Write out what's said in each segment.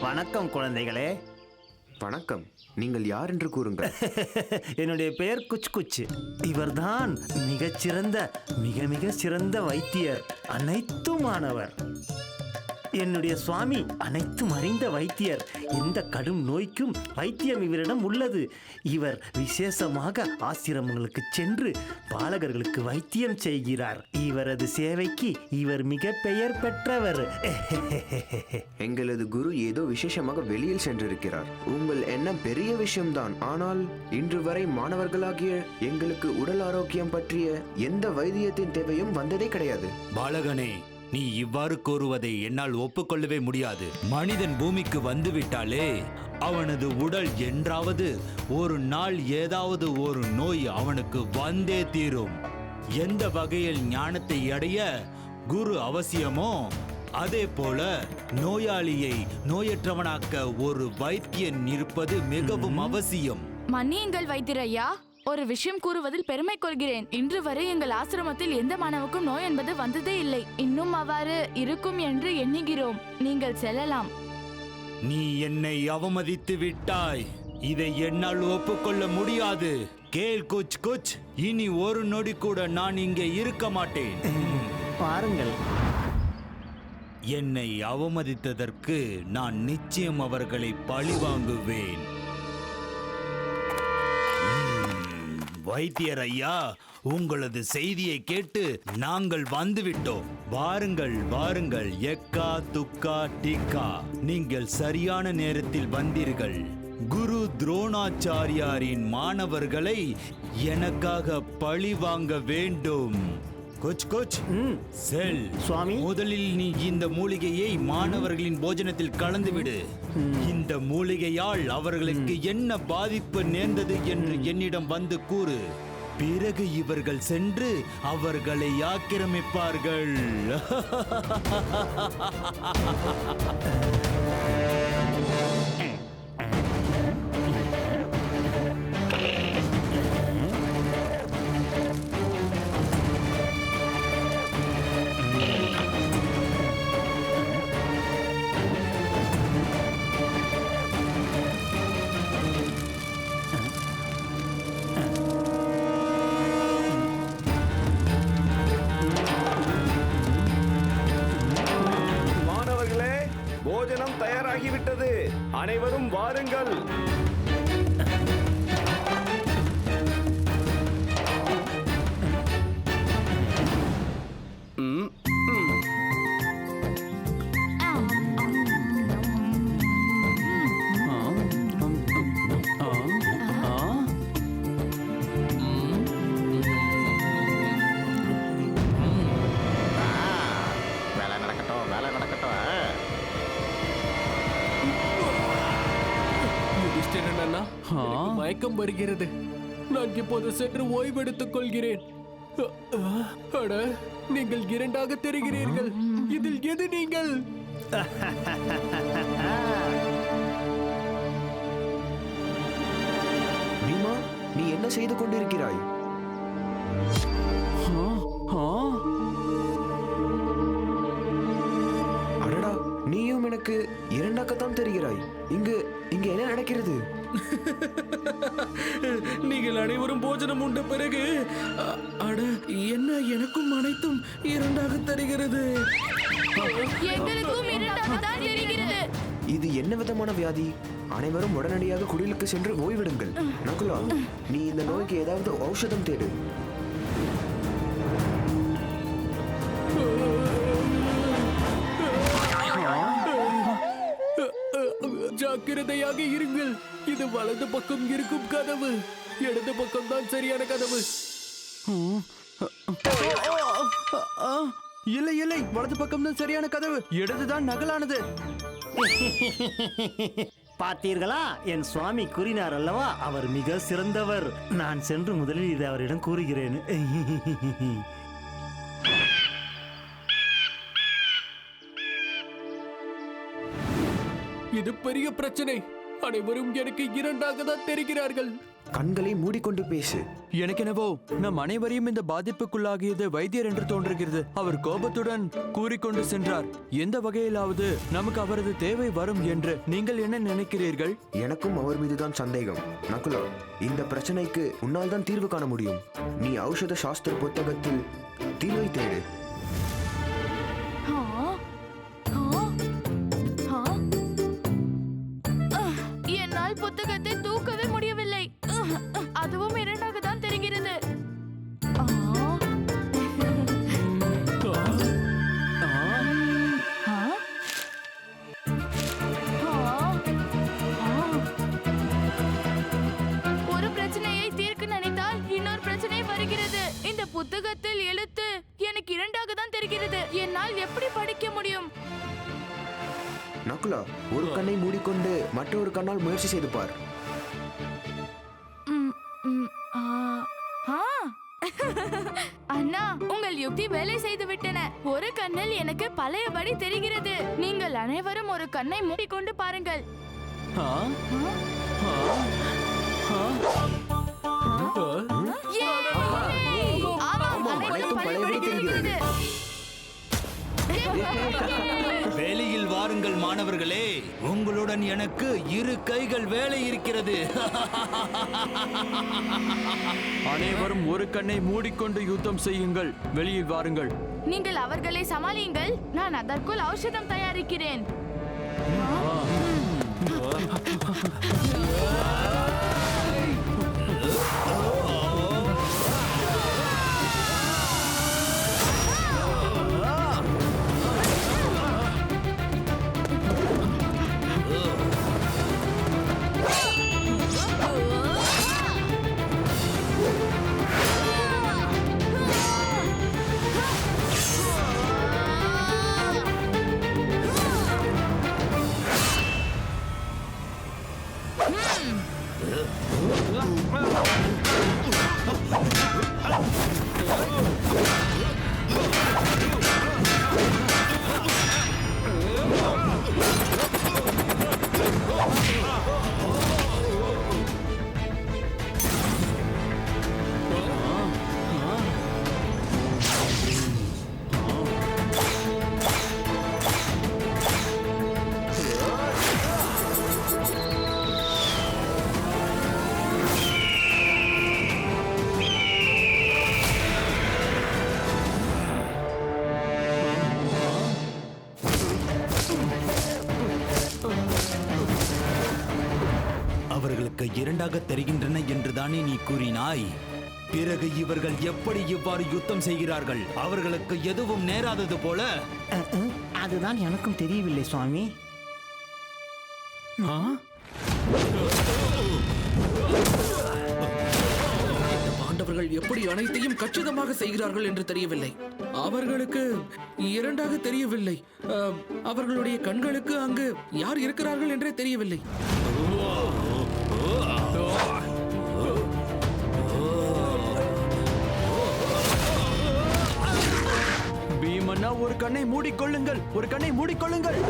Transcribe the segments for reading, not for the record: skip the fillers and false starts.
வணக்கம் குழந்தைகளே. வணக்கம். நீங்கள் யார் என்று கூறுங்கள். என்னுடைய பெயர் குச் குச். இவர்தான் மிகச்சிறந்த மிக சிறந்த வைத்தியர், அனைத்துமானவர். என்னுடைய சுவாமி அனைத்தும் அறிந்த வைத்தியர். எந்த கடும் நோய்க்கும் வைத்தியம் இவரிடம் உள்ளது. இவர் விசேஷமாக ஆசிரமங்களுக்கு சென்று பாலகர்களுக்கு வைத்தியம் செய்கிறார். இவரது சேவைக்கு இவர் மிக பெயர் பெற்றவர். எங்களது குரு ஏதோ விசேஷமாக வெளியில் சென்றிருக்கிறார். உங்கள் எண்ணம் பெரிய விஷயம்தான். ஆனால் இன்று வரை மாணவர்களாகிய எங்களுக்கு உடல் ஆரோக்கியம் பற்றிய எந்த வைத்தியத்தின் தேவையும் வந்ததே கிடையாது. பாலகனே, நீ இவ்வாறு கூறுவதை என்னால் ஒப்புக்கொள்ளவே முடியாது. மனிதன் பூமிக்கு வந்துவிட்டாலே அவனது உடல் என்றாவது ஒரு நாள் ஏதாவது ஒரு நோய் அவனுக்கு வந்தே தீரும். எந்த வகையில் ஞானத்தை அடைய குரு அவசியமோ அதே போல நோயாளியை நோயற்றவனாக்க ஒரு வைத்தியன் இருப்பது மிகவும் அவசியம். மன்னியுங்கள் வைத்தியரையா, ஒரு விஷயம் கூறுவதில் பெருமை கொள்கிறேன். இன்று வரை எங்கள் ஆசிரமத்தில் எந்த மாணவருக்கும் நோய் என்பது வந்ததே இல்லை. இன்னும் அவ்வாறு இருக்கும் என்று எண்ணுகிறோம். நீங்கள் செல்லலாம். நீ என்னை அவமதித்து விட்டாய். இதை என்னால் ஒப்புக்கொள்ள முடியாது. கேள் குச் குச், இனி ஒரு நொடி கூட நான் இங்கே இருக்க மாட்டேன். பாருங்கள், என்னை அவமதித்ததற்கு நான் நிச்சயம் அவர்களை பழிவாங்குவேன். வைத்தியர் ஐயா, உங்களது செய்தியை கேட்டு நாங்கள் வந்துவிட்டோம். வாருங்கள் வாருங்கள், எக்கா துக்கா டிக்கா, நீங்கள் சரியான நேரத்தில் வந்தீர்கள். குரு துரோணாச்சாரியாரின் மாணவர்களை எனக்காக பழி வாங்க வேண்டும். கோச் கோச், செல் சுவாமி. முதலில் நீ இந்த மூலிகையை மாணவர்களின் போஜனத்தில் கலந்துவிடு. இந்த மூலிகையால் அவர்களுக்கு என்ன பாதிப்பு நேர்ந்தது என்று என்னிடம் வந்து கூறு. பிறகு இவர்கள் சென்று அவர்களை ஆக்கிரமிப்பார்கள். போஜனம் தயாராகிவிட்டது. அனைவரும் வாருங்கள். மயக்கம் வருகிறது. நான் இப்போது சென்று ஓய்வெடுத்துக் கொள்கிறேன். அட, நீங்கள் இரண்டாக தெரிகிறீர்கள். இதில் எது நீங்கள்? பீமா, நீ என்ன செய்து கொண்டிருக்கிறாய்? அடடா, நீயும் எனக்கு இரண்டாக்கத்தான் தெரிகிறாய். இங்கு என்ன நடக்கிறது? நீங்கள் அனைவரும் போஜனம் உண்ட பிறகு அட, என்ன எனக்கும் அனைத்தும் இரண்டாக தெரிகிறது. எங்களுக்கும் இரண்டாகத்தான் தெரிகிறது. இது என்ன விதமான வியாதி? அனைவரும் உடனடியாக குடிலுக்கு சென்று ஓய்விடுங்கள். நகுலா, நீ இந்த நோய்க்கு ஏதாவது ஔஷதம் தேடு. ஜாக்கிரதையாக இருங்கள். இது வலது பக்கம் இருக்கும் கதவு. இடது பக்கம் தான் சரியான கதவு. இல்லை இல்லை, வலது பக்கம் தான் சரியான கதவு, இடதுதான் நகலானது. பார்த்தீர்களா? என் சுவாமி கூறினார் அல்லவா, அவர் மிக சிறந்தவர். நான் சென்று முதலில் இதை அவரிடம் கூறுகிறேன். இது பெரிய பிரச்சனை. அனைவரும் எனக்கு இரண்டாக தான் தெரிகிறார்கள். கண்களை மூடிக்கொண்டு பேசு. எனக்கெனவோ நம் அனைவரையும் இந்த பாதிப்புக்குள்ளாகியது வைத்தியர் என்று தோன்றுகிறது. அவர் கோபத்துடன் கூறிக்கொண்டு சென்றார். எந்த வகையிலாவது நமக்கு அவரது தேவை வரும் என்று நீங்கள் என்ன நினைக்கிறீர்கள்? எனக்கும் அவர் மீதுதான் சந்தேகம். நகுலா, இந்த பிரச்சனைக்கு உன்னால் தான் தீர்வு காண முடியும். நீ ஔஷத சாஸ்திர புத்தகத்தில் தீர்வை தேடு. ஆ, ஆ, ஆ. என்னால் புத்தகத்தை தூக்கவே முடியவில்லை. அதுவும் இரண்டாக தான் தெரிகிறது. ஆ. ஆ. ஒரு பிரச்சனையை தீர்க்க நினைத்தால் இன்னொரு பிரச்சனை வருகிறது. இந்த புத்தகத்தில் எழுத்து எனக்கு இரண்டாக தான் தெரிகிறது. என்னால் எப்படி படிக்க முடியும்? நகுலா, ஒரு கண்ணை மூடிக்கொண்டு மற்றொரு கண்ணால் முயற்சி செய்து பார். ம், ம், ஆ. ஆ. அண்ணா, உங்கள் யுக்தி வேலை செய்து விட்டன. ஒரு கண்ணில் எனக்கு பழையபடி தெரிகிறது. நீங்கள் அனைவரும் ஒரு கண்ணை மூடிக்கொண்டு பாருங்கள். ஆ? ஆ? ஆ? யே! ஆமாம், அனைவரும் பழையபடி தெரிகிறது. வேலையில் வாருங்கள் மாணவர்களே, உங்களுடன் எனக்கு இரு கைகள் வேலை இருக்கிறது. அனைவரும் ஒரு கண்ணை மூடிக்கொண்டு யுத்தம் செய்யுங்கள். வெளியில் வாருங்கள். நீங்கள் அவர்களை சமாளியுங்கள். நான் அதற்குள் ஔஷதம் தயாரிக்கிறேன். அவர்களுக்கு இரண்டாக தெரிகின்றன என்றுதானே நீ கூறினாய்? பிறகு இவர்கள் எப்படி இவ்வாறு யுத்தம் செய்கிறார்கள்? அவர்களுக்கு எதுவும் நேராதது போல. அதுதான் எனக்கும் தெரியவில்லை சுவாமி. பாண்டவர்கள் எப்படி அனைத்தையும் கச்சிதமாக செய்கிறார்கள் என்று தெரியவில்லை. அவர்களுக்கு இரண்டாக தெரியவில்லை. அவர்களுடைய கண்களுக்கு அங்கு யார் இருக்கிறார்கள் என்றே தெரியவில்லை. பீமண்ணா, ஒரு கண்ணை மூடிக்கொள்ளுங்கள். ஒரு கண்ணை மூடிக்கொள்ளுங்கள்.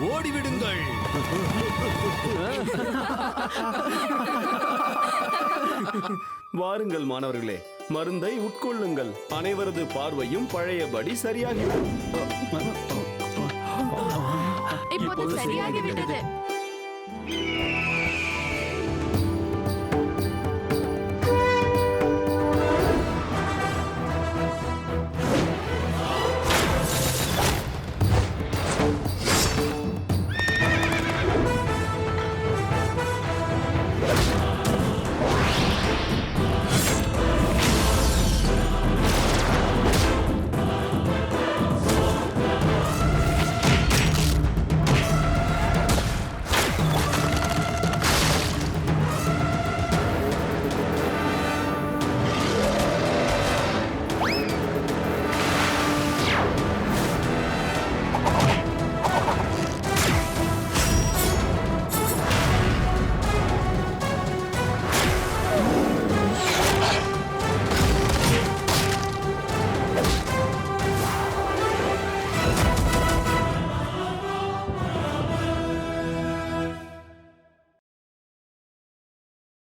ஓடிவிடுங்கள். வாருங்கள் மாணவர்களே, மருந்தை உட்கொள்ளுங்கள். அனைவரது பார்வையும் பழையபடி சரியாகிவிடும். இப்போது சரியாகிவிட்டது.